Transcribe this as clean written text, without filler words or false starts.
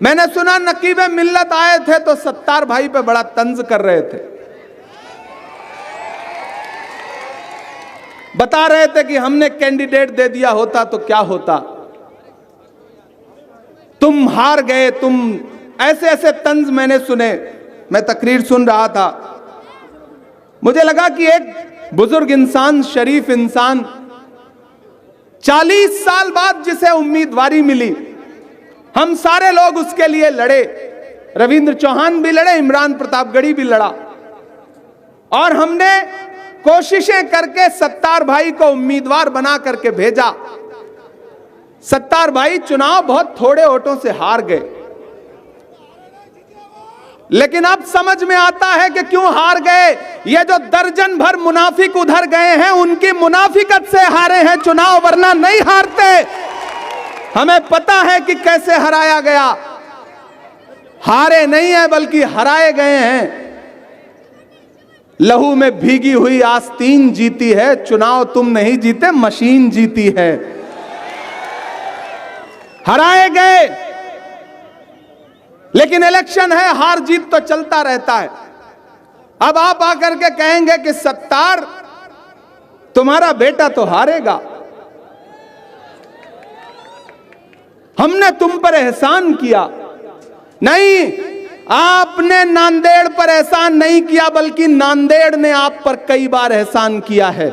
मैंने सुना नकीब मिल्लत आए थे तो सत्तार भाई पे बड़ा तंज कर रहे थे, बता रहे थे कि हमने कैंडिडेट दे दिया होता तो क्या होता, तुम हार गए, तुम ऐसे ऐसे तंज मैंने सुने। मैं तकरीर सुन रहा था, मुझे लगा कि एक बुजुर्ग इंसान, शरीफ इंसान, 40 साल बाद जिसे उम्मीदवारी मिली, हम सारे लोग उसके लिए लड़े, रविंद्र चौहान भी लड़े, इमरान प्रतापगढ़ी भी लड़ा, और हमने कोशिशें करके सत्तार भाई को उम्मीदवार बना करके भेजा। सत्तार भाई चुनाव बहुत थोड़े वोटों से हार गए, लेकिन अब समझ में आता है कि क्यों हार गए। ये जो दर्जन भर मुनाफिक उधर गए हैं, उनकी मुनाफिकत से हारे हैं चुनाव, वरना नहीं हारते। हमें पता है कि कैसे हराया गया, हारे नहीं है बल्कि हराए गए हैं। लहू में भीगी हुई आस्तीन जीती है, चुनाव तुम नहीं जीते, मशीन जीती है। हराए गए, लेकिन इलेक्शन है, हार जीत तो चलता रहता है। अब आप आकर के कहेंगे कि सत्तार तुम्हारा बेटा तो हारेगा, हमने तुम पर एहसान किया। नहीं, आपने नांदेड़ पर एहसान नहीं किया, बल्कि नांदेड़ ने आप पर कई बार एहसान किया है।